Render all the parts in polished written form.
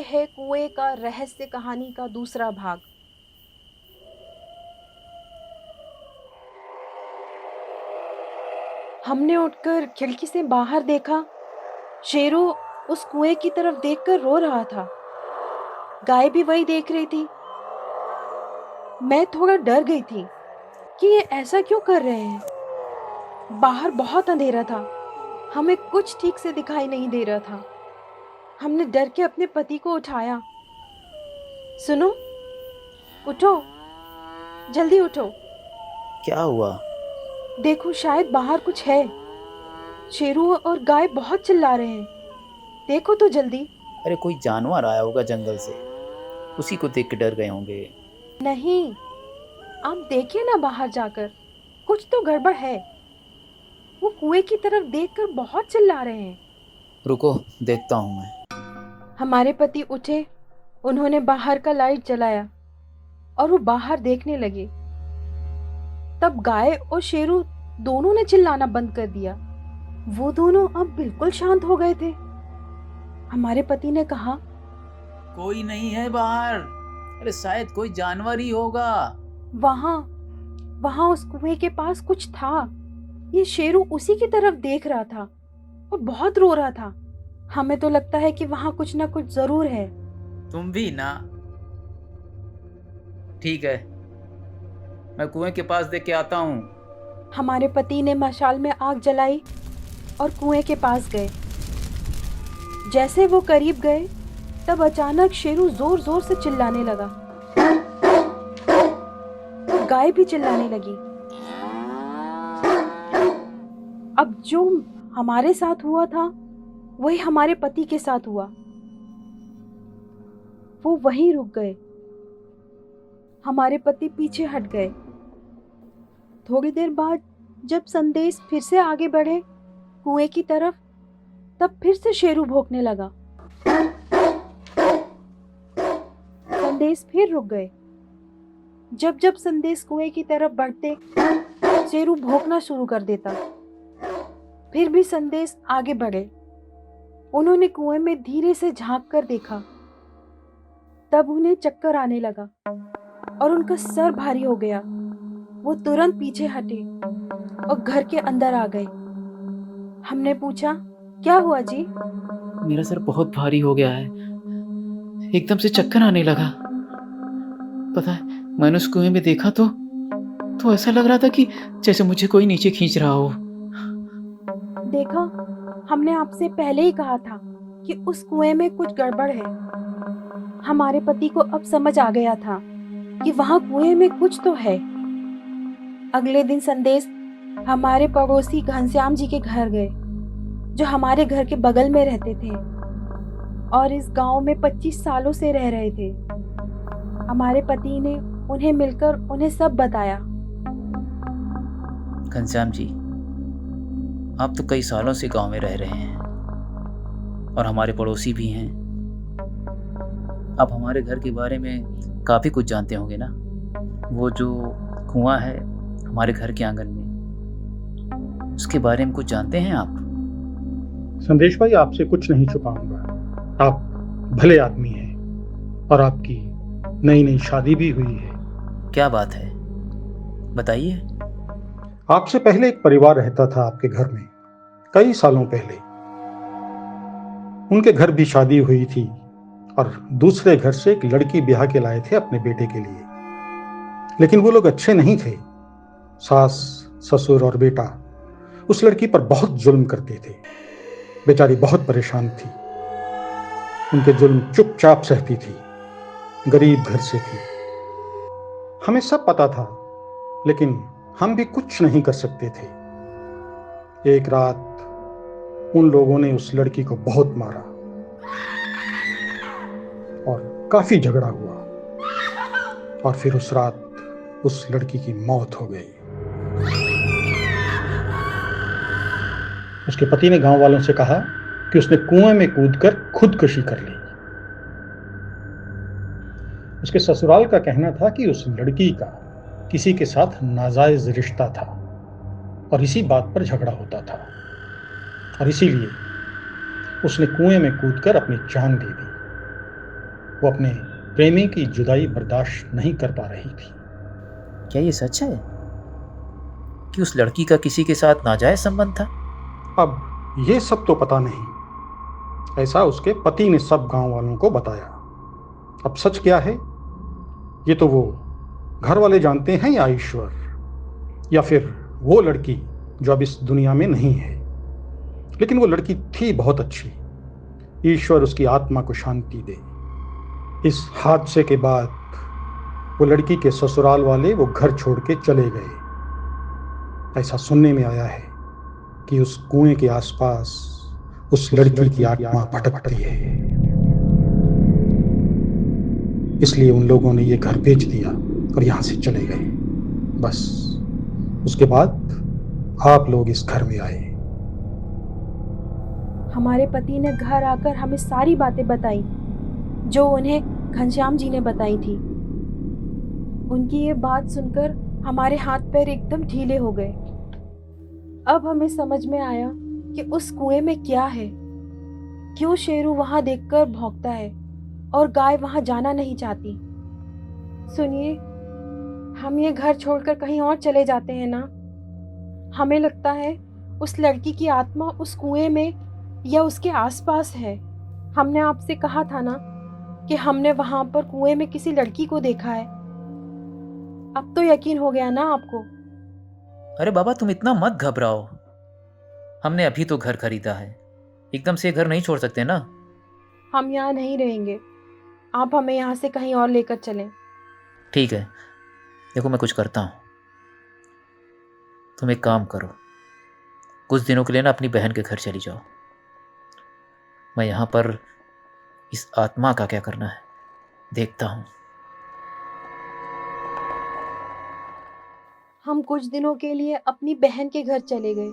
है कुएं का रहस्य कहानी का दूसरा भाग। हमने उठकर खिड़की से बाहर देखा। शेरू उस कुएं की तरफ देखकर रो रहा था। गाय भी वही देख रही थी। मैं थोड़ा डर गई थी कि ये ऐसा क्यों कर रहे हैं। बाहर बहुत अंधेरा था। हमें कुछ ठीक से दिखाई नहीं दे रहा था। हमने डर के अपने पति को उठाया। सुनो, उठो, जल्दी उठो। क्या हुआ? देखो, शायद बाहर कुछ है। शेरू और गाय बहुत चिल्ला रहे हैं। देखो तो जल्दी। अरे कोई जानवर आया होगा जंगल से, उसी को देख के डर गए होंगे। नहीं, आप देखिए ना बाहर जाकर, कुछ तो गड़बड़ है। वो कुएं की तरफ देखकर बहुत चिल्ला रहे हैं। रुको, देखता हूँ मैं। हमारे पति उठे। उन्होंने बाहर का लाइट जलाया और वो बाहर देखने लगे। तब गाय और शेरू दोनों ने चिल्लाना बंद कर दिया। वो दोनों अब बिल्कुल शांत हो गए थे। हमारे पति ने कहा, कोई नहीं है बाहर। अरे शायद कोई जानवर ही होगा। वहां वहां उस कुएं के पास कुछ था। ये शेरू उसी की तरफ देख रहा था और बहुत रो रहा था। हमें तो लगता है कि वहां कुछ ना कुछ जरूर है। तुम भी ना? ठीक है, मैं कुएं के पास देख के आता हूँ। हमारे पति ने मशाल में आग जलाई और कुएं के पास गए। जैसे वो करीब गए, तब अचानक शेरू जोर जोर से चिल्लाने लगा। गाय भी चिल्लाने लगी। अब जो हमारे साथ हुआ था, वही हमारे पति के साथ हुआ। वो वहीं रुक गए। हमारे पति पीछे हट गए। थोड़ी देर बाद जब संदेश फिर से आगे बढ़े कुएं की तरफ, तब फिर से शेरू भौंकने लगा। संदेश फिर रुक गए। जब जब संदेश कुएं की तरफ बढ़ते, शेरू भौंकना शुरू कर देता। फिर भी संदेश आगे बढ़े। उन्होंने कुएं में धीरे से झांक कर देखा। तब उन्हें चक्कर आने लगा और उनका सर भारी हो गया। वो तुरंत पीछे हटे और घर के अंदर आ गए। हमने पूछा, क्या हुआ जी? मेरा सर बहुत भारी हो गया है, एकदम से चक्कर आने लगा। पता है, मैंने उस कुएं में देखा तो ऐसा लग रहा था कि जैसे मुझे कोई नीचे खींच रहा हो। देखा, हमने आपसे पहले ही कहा था कि उस कुएं में कुछ गड़बड़ है। हमारे पति को अब समझ आ गया था कि वहां कुएं में कुछ तो है। अगले दिन संदेश हमारे पड़ोसी घनश्याम जी के घर गए, जो हमारे घर के बगल में रहते थे और इस गांव में 25 सालों से रह रहे थे। हमारे पति ने उन्हें मिलकर उन्हें सब बताया। घनश्याम जी, आप तो कई सालों से गांव में रह रहे हैं और हमारे पड़ोसी भी हैं। आप हमारे घर के बारे में काफ़ी कुछ जानते होंगे ना? वो जो कुआं है हमारे घर के आंगन में, उसके बारे में कुछ जानते हैं आप? संदेश भाई, आपसे कुछ नहीं छुपाऊंगा। आप भले आदमी हैं और आपकी नई नई शादी भी हुई है। क्या बात है, बताइए। आपसे पहले एक परिवार रहता था आपके घर में, कई सालों पहले। उनके घर भी शादी हुई थी और दूसरे घर से एक लड़की ब्याह के लाए थे अपने बेटे के लिए। लेकिन वो लोग अच्छे नहीं थे। सास, ससुर और बेटा उस लड़की पर बहुत जुल्म करते थे। बेचारी बहुत परेशान थी। उनके जुल्म चुपचाप सहती थी। गरीब घर से थी। हमें सब पता था, लेकिन हम भी कुछ नहीं कर सकते थे। एक रात उन लोगों ने उस लड़की को बहुत मारा और काफी झगड़ा हुआ और फिर उस रात उस लड़की की मौत हो गई। उसके पति ने गांव वालों से कहा कि उसने कुएं में कूदकर खुदकुशी कर ली। उसके ससुराल का कहना था कि उस लड़की का किसी के साथ नाजायज रिश्ता था और इसी बात पर झगड़ा होता था और इसीलिए उसने कुएं में कूदकर अपनी जान दे दी। वो अपने प्रेमी की जुदाई बर्दाश्त नहीं कर पा रही थी। क्या ये सच है कि उस लड़की का किसी के साथ नाजायज संबंध था? अब ये सब तो पता नहीं, ऐसा उसके पति ने सब गांव वालों को बताया। अब सच क्या है ये तो वो घर वाले जानते हैं, या ईश्वर, या फिर वो लड़की जो अब इस दुनिया में नहीं है। लेकिन वो लड़की थी बहुत अच्छी। ईश्वर उसकी आत्मा को शांति दे। इस हादसे के बाद वो लड़की के ससुराल वाले वो घर छोड़ के चले गए। ऐसा सुनने में आया है कि उस कुएं के आसपास उस लड़की की आत्मा भटकती है। इसलिए उन लोगों ने ये घर बेच दिया और यहां से चले गए। बस उसके बाद आप लोग इस घर में आए। हमारे पति ने घर आकर हमें सारी बातें बताई जो उन्हें घनश्याम जी ने बताई थी। उनकी ये बात सुनकर हमारे हाथ पैर एकदम ढीले हो गए। अब हमें समझ में आया कि उस कुएं में क्या है, क्यों शेरू वहां देखकर भौंकता है और गाय वहां जाना नहीं चाहती। सुनिए, हम ये घर छोड़कर कहीं और चले जाते हैं ना। हमें लगता है उस लड़की की आत्मा उस कुएं में या उसके आसपास है। हमने आपसे कहा था ना कि हमने वहां पर कुएं में किसी लड़की को देखा है। अब तो यकीन हो गया ना आपको? अरे बाबा, तुम इतना मत घबराओ। हमने अभी तो घर खरीदा है, एकदम से घर नहीं छोड़ सकते ना। हम यहाँ नहीं रहेंगे, आप हमें यहाँ से कहीं और लेकर चलें। ठीक है, देखो मैं कुछ करता हूँ। तुम एक काम करो, कुछ दिनों के लिए ना अपनी बहन के घर चली जाओ। मैं यहाँ पर इस आत्मा का क्या करना है देखता हूँ। हम कुछ दिनों के लिए अपनी बहन के घर चले गए।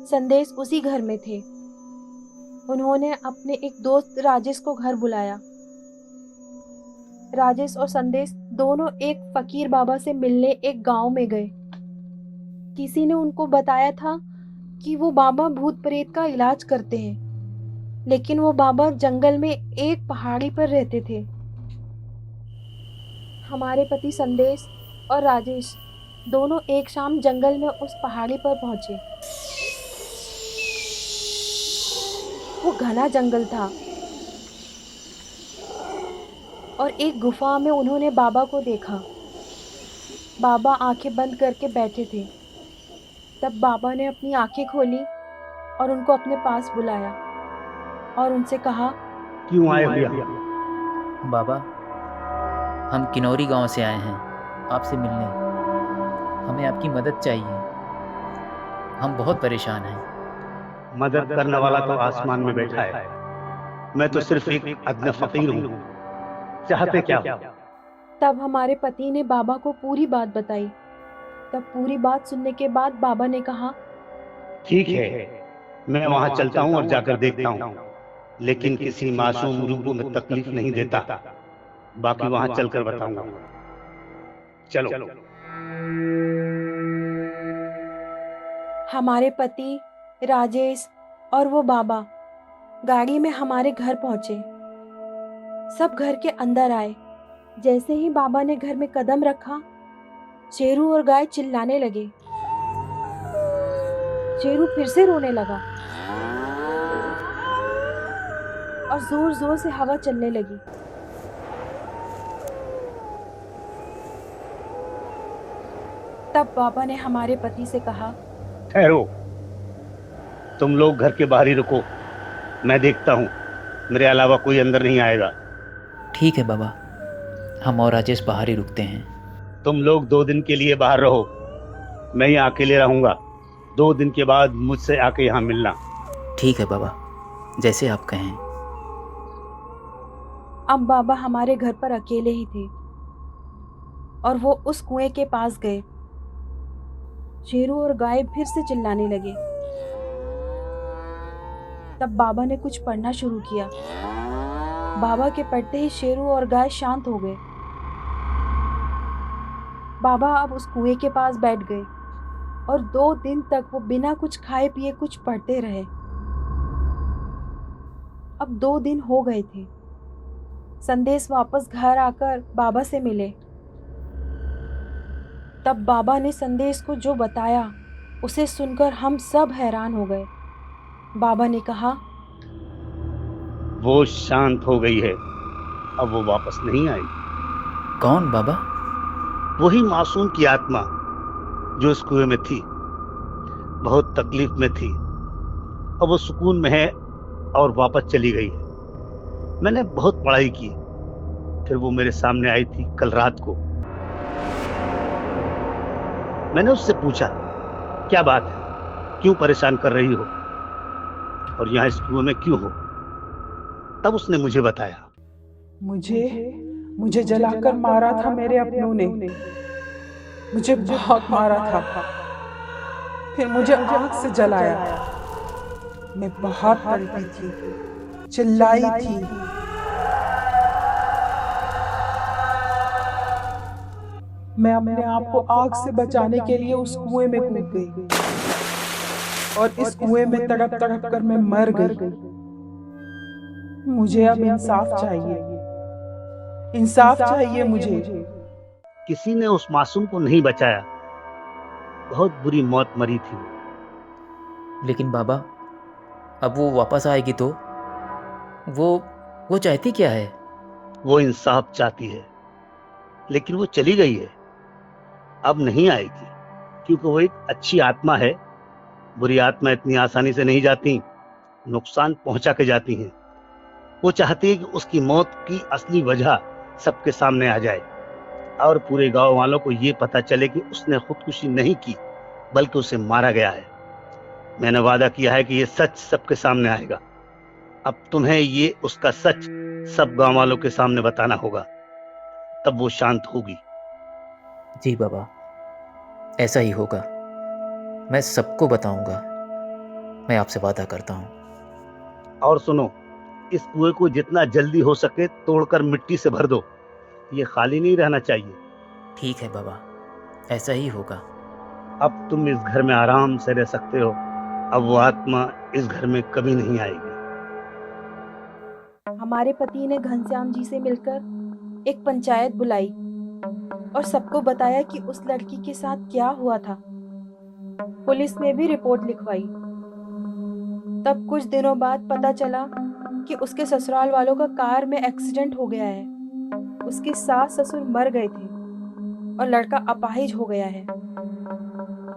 संदेश उसी घर में थे। उन्होंने अपने एक दोस्त राजेश को घर बुलाया। राजेश और संदेश दोनों एक फकीर बाबा से मिलने एक गांव में गए। किसी ने उनको बताया था कि वो बाबा भूत प्रेत का इलाज करते हैं, लेकिन वो बाबा जंगल में एक पहाड़ी पर रहते थे। हमारे पति संदेश और राजेश दोनों एक शाम जंगल में उस पहाड़ी पर पहुंचे। वो घना जंगल था और एक गुफा में उन्होंने बाबा को देखा। बाबा आंखें बंद करके बैठे थे। तब बाबा ने अपनी आंखें खोली और उनको अपने पास बुलाया और उनसे कहा, क्यों आए भैया? बाबा, हम किनौरी गांव से आए हैं आपसे मिलने। हमें आपकी मदद चाहिए, हम बहुत परेशान हैं। मदद करने वाला तो आसमान में बैठा है, मैं तो सिर्फ एक अदना फकीर हूँ। चाहते क्या हो? तब हमारे पति ने बाबा को पूरी बात बताई। तब पूरी बात सुनने के बाद बाबा ने कहा, ठीक है, मैं वहां चलता हूँ और जाकर देखता हूँ, लेकिन किसी मासूम रूह में तकलीफ नहीं देता। बाकी वहां चलकर बताऊंगा। चलो। हमारे पति राजेश और वो बाबा गाड़ी में हमारे घर पहुंचे। सब घर के अंदर आए। जैसे ही बाबा ने घर में कदम रखा, शेरू और गाय चिल्लाने लगे। शेरू फिर से रोने लगा और जोर जोर से हवा चलने लगी। तब बाबा ने हमारे पति से कहा, ठहरो, तुम लोग घर के बाहर ही रुको, मैं देखता हूँ। मेरे अलावा कोई अंदर नहीं आएगा। ठीक है बाबा, हम और राजेश बाहर ही रुकते हैं। तुम लोग 2 दिन के लिए बाहर रहो, मैं यहाँ अकेले रहूंगा। 2 दिन के बाद मुझसे आके यहाँ मिलना। ठीक है बाबा, जैसे आप कहें। अब बाबा हमारे घर पर अकेले ही थे और वो उस कुएं के पास गए। शेरू और गाय फिर से चिल्लाने लगे। तब बाबा ने कुछ पढ़ना शुरू किया। बाबा के पढ़ते ही शेरू और गाय शांत हो गए। बाबा अब उस कुएं के पास बैठ गए और 2 दिन तक वो बिना कुछ खाए पिए कुछ पढ़ते रहे। अब 2 दिन हो गए थे। संदेश वापस घर आकर बाबा से मिले। तब बाबा ने संदेश को जो बताया उसे सुनकर हम सब हैरान हो गए। बाबा ने कहा, वो शांत हो गई है, अब वो वापस नहीं आएगी। कौन बाबा? वही मासूम की आत्मा जो इस कुएं में थी, बहुत तकलीफ में थी, अब वो सुकून में है और वापस चली गई है। मैंने बहुत पढ़ाई की, फिर वो मेरे सामने आई थी कल रात को। मैंने उससे पूछा, क्या बात है, क्यों परेशान कर रही हो और यहाँ इस कुएं में क्यों हो? तब उसने मुझे बताया, मुझे जलाकर मारा था मेरे अपनों ने। मुझे बहुत मारा था, फिर मुझे आग से जलाया। मैं बहुत तड़पी थी, चिल्लाई थी। मैं अपने आप को आग से बचाने के लिए उस कुएं में कूद गई और इस कुएं में तड़प तड़प कर मैं मर गई। मुझे अब इंसाफ चाहिए, इंसाफ चाहिए मुझे। किसी ने उस मासूम को नहीं बचाया, बहुत बुरी मौत मरी थी। लेकिन बाबा, अब वो वापस आएगी तो वो चाहती क्या है? वो इंसाफ चाहती है, लेकिन वो चली गई है, अब नहीं आएगी, क्योंकि वो एक अच्छी आत्मा है। बुरी आत्मा इतनी आसानी से नहीं जाती, नुकसान पहुंचा के जाती हैं। वो चाहती है कि उसकी मौत की असली वजह सबके सामने आ जाए और पूरे गांव वालों को ये पता चले कि उसने खुदकुशी नहीं की, बल्कि उसे मारा गया है। मैंने वादा किया है कि ये सच सबके सामने आएगा। अब तुम्हें ये उसका सच सब गांव वालों के सामने बताना होगा, तब वो शांत होगी। जी बाबा, ऐसा ही होगा। मैं सबको बताऊंगा, मैं आपसे वादा करता हूँ। और सुनो, इस कुएं को जितना जल्दी हो सके तोड़कर मिट्टी से भर दो, ये खाली नहीं रहना चाहिए। ठीक है बाबा, ऐसा ही होगा। अब तुम इस घर में आराम से रह सकते हो। अब वो आत्मा इस घर में कभी नहीं आएगी। हमारे पति ने घनश्याम जी से मिलकर एक पंचायत बुलाई और सबको बताया कि उस लड़की के साथ क्या हुआ था। पुलिस ने भी रिपोर्ट लिखवाई। तब कुछ दिनों बाद पता चला कि उसके ससुराल वालों का कार में एक्सीडेंट हो गया है। उसके सास ससुर मर गए थे और लड़का अपाहिज हो गया है।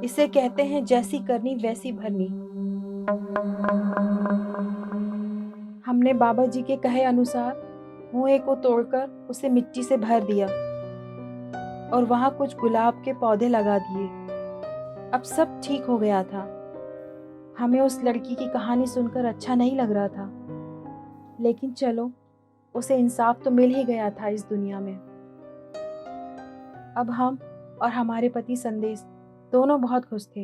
इसे कहते हैं जैसी करनी वैसी भरनी। हमने बाबा जी के कहे अनुसार कुएं को तोड़कर उसे मिट्टी से भर दिया और वहां कुछ गुलाब के पौधे लगा दिए। अब सब ठीक हो गया था। हमें उस लड़की की कहानी सुनकर अच्छा नहीं लग रहा था, लेकिन चलो, उसे इंसाफ तो मिल ही गया था इस दुनिया में। अब हम और हमारे पति संदेश दोनों बहुत खुश थे।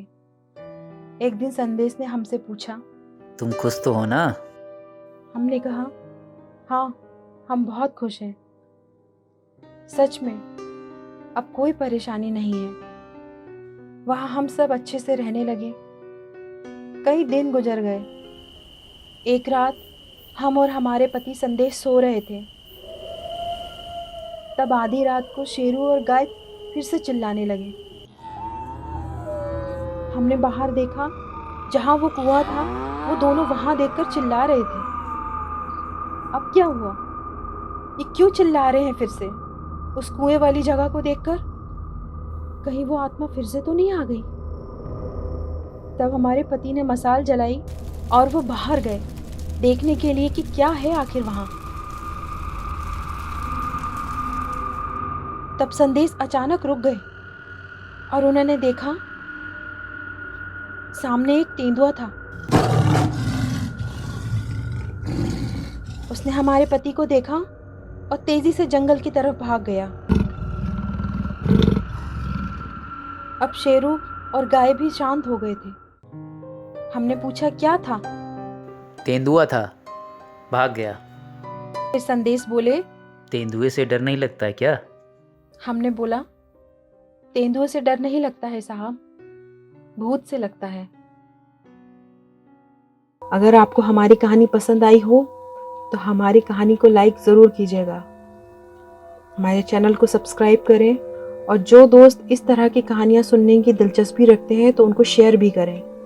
एक दिन संदेश ने हमसे पूछा, तुम खुश तो हो ना? हमने कहा, हाँ, हम बहुत खुश हैं। सच में अब कोई परेशानी नहीं है। वहाँ हम सब अच्छे से रहने लगे। कई दिन गुजर गए। एक रात हम और हमारे पति संदेश सो रहे थे। तब आधी रात को शेरू और गाय फिर से चिल्लाने लगे। हमने बाहर देखा, जहाँ वो कुआं था वो दोनों वहाँ देखकर चिल्ला रहे थे। अब क्या हुआ? ये क्यों चिल्ला रहे हैं फिर से उस कुएं वाली जगह को देखकर? कहीं वो आत्मा फिर से तो नहीं आ गई? तब हमारे पति ने मसाल जलाई और वो बाहर गए देखने के लिए कि क्या है आखिर वहां। तब संदेश अचानक रुक गए और उन्होंने देखा सामने एक तेंदुआ था। उसने हमारे पति को देखा और तेजी से जंगल की तरफ भाग गया। अब शेरू और गाय भी शांत हो गए थे। हमने पूछा, क्या था? तेंदुआ था, भाग गया। फिर संदेश बोले, तेंदुए से डर नहीं लगता है क्या? हमने बोला, तेंदुए से डर नहीं लगता है साहब, भूत से लगता है। अगर आपको हमारी कहानी पसंद आई हो तो हमारी कहानी को लाइक ज़रूर कीजिएगा। हमारे चैनल को सब्सक्राइब करें और जो दोस्त इस तरह की कहानियाँ सुनने की दिलचस्पी रखते हैं तो उनको शेयर भी करें।